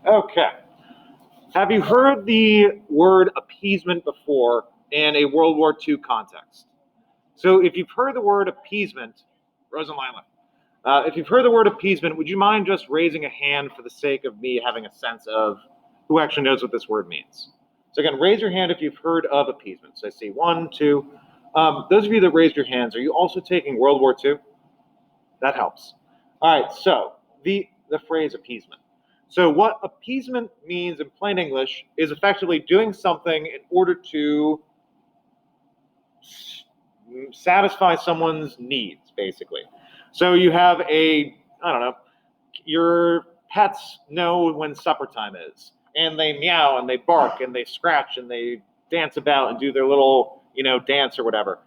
Okay. Have you heard the word appeasement before in a World War II context? So if you've heard the word appeasement, Rosalila, if you've heard the word appeasement, would you mind just raising a hand for the sake of me having a sense of who actually knows what this word means? So again, raise your hand if you've heard of appeasement. So I see 1, 2. Those of you that raised your hands, are you also taking World War II? That helps. All right, so the phrase appeasement. So what appeasement means in plain English is effectively doing something in order to satisfy someone's needs, basically. So you have I don't know, your pets know when supper time is, and they meow and they bark and they scratch and they dance about and do their little, dance or whatever.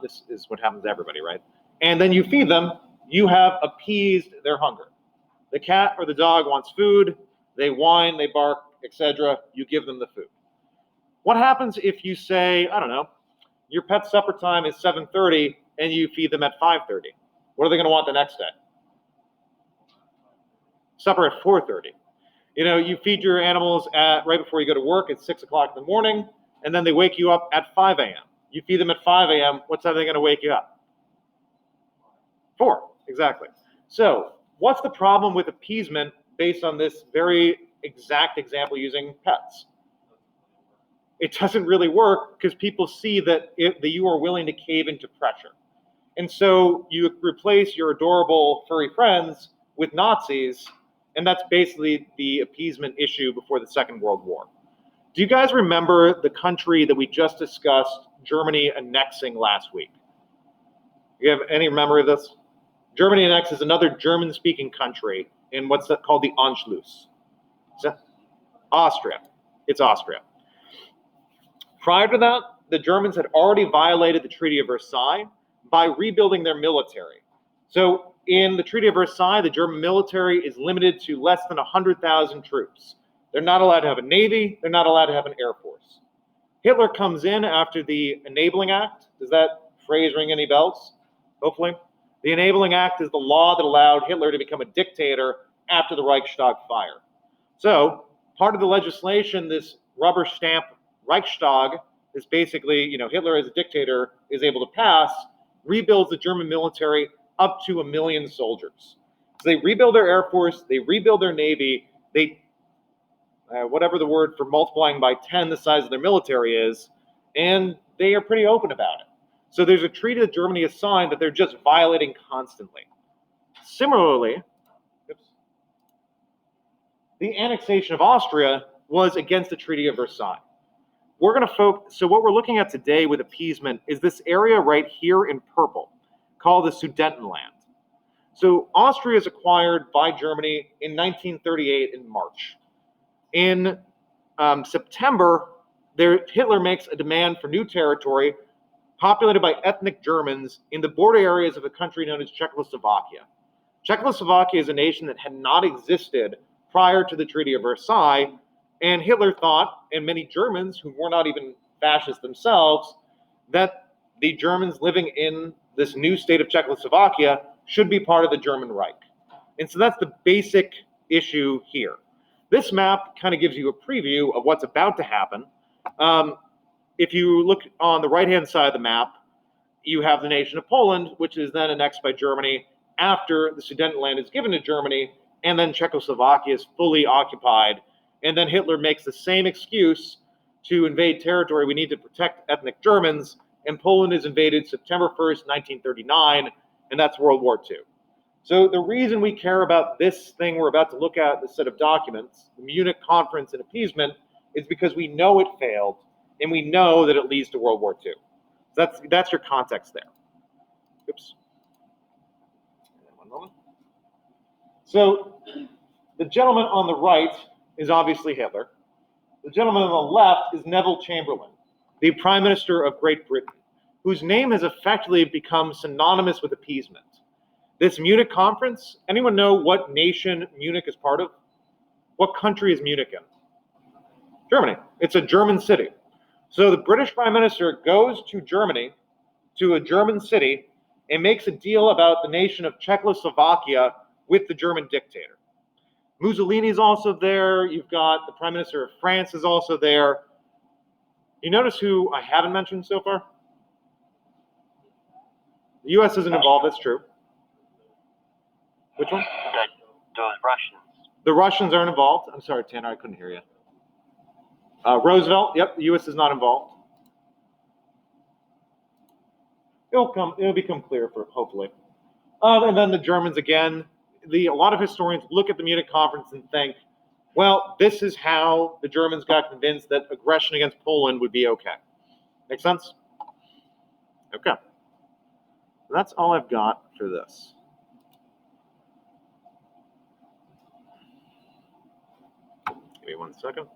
This is what happens to everybody, right? And then you feed them, you have appeased their hunger. The cat or the dog wants food, they whine, they bark, etc. You give them the food. What happens if you say, I don't know, your pet's supper time is 7:30 and you feed them at 5:30? What are they going to want the next day? Supper at 4:30. You feed your animals right before you go to work at 6 o'clock in the morning, and then they wake you up at 5 a.m. You feed them at 5 a.m. What time are they going to wake you up? 4, exactly. So what's the problem with appeasement based on this very exact example using pets? It doesn't really work because people see that you are willing to cave into pressure. And so you replace your adorable furry friends with Nazis, and that's basically the appeasement issue before the Second World War. Do you guys remember the country that we just discussed, Germany annexing last week? You have any memory of this? Germany annexes another German-speaking country in what's called the Anschluss. Austria. It's Austria. Prior to that, the Germans had already violated the Treaty of Versailles by rebuilding their military. So in the Treaty of Versailles, the German military is limited to less than 100,000 troops. They're not allowed to have a navy. They're not allowed to have an air force. Hitler comes in after the Enabling Act. Does that phrase ring any bells? Hopefully. The Enabling Act is the law that allowed Hitler to become a dictator after the Reichstag fire. So part of the legislation, this rubber stamp Reichstag, is basically, Hitler as a dictator is able to pass, rebuilds the German military up to 1 million soldiers. So they rebuild their air force, they rebuild their navy, they, whatever the word for multiplying by 10 the size of their military is, and they are pretty open about it. So there's a treaty that Germany has signed that they're just violating constantly. Similarly, the annexation of Austria was against the Treaty of Versailles. We're going to focus, so what we're looking at today with appeasement is this area right here in purple called the Sudetenland. So Austria is acquired by Germany in 1938 in March. In September, Hitler makes a demand for new territory populated by ethnic Germans in the border areas of a country known as Czechoslovakia. Czechoslovakia is a nation that had not existed prior to the Treaty of Versailles, and Hitler thought, and many Germans who were not even fascists themselves, that the Germans living in this new state of Czechoslovakia should be part of the German Reich. And so that's the basic issue here. This map kind of gives you a preview of what's about to happen. If you look on the right-hand side of the map, you have the nation of Poland, which is then annexed by Germany after the Sudetenland is given to Germany, and then Czechoslovakia is fully occupied. And then Hitler makes the same excuse to invade territory. We need to protect ethnic Germans, and Poland is invaded September 1st, 1939, and that's World War II. So the reason we care about this thing we're about to look at, this set of documents, the Munich Conference and Appeasement, is because we know it failed, and we know that it leads to World War II. So that's your context there. Oops. One moment. So the gentleman on the right is obviously Hitler. The gentleman on the left is Neville Chamberlain, the Prime Minister of Great Britain, whose name has effectively become synonymous with appeasement. This Munich Conference, anyone know what nation Munich is part of? What country is Munich in? Germany. It's a German city. So the British Prime Minister goes to Germany, to a German city, and makes a deal about the nation of Czechoslovakia with the German dictator. Mussolini's also there. You've got the Prime Minister of France is also there. You notice who I haven't mentioned so far? The U.S. isn't involved, that's true. Which one? Those Russians. The Russians aren't involved. I'm sorry, Tanner, I couldn't hear you. Roosevelt, yep, the U.S. is not involved. It'll become clear for hopefully. And then the Germans again. A lot of historians look at the Munich Conference and think, well, this is how the Germans got convinced that aggression against Poland would be okay. Make sense? Okay. That's all I've got for this. Give me 1 second.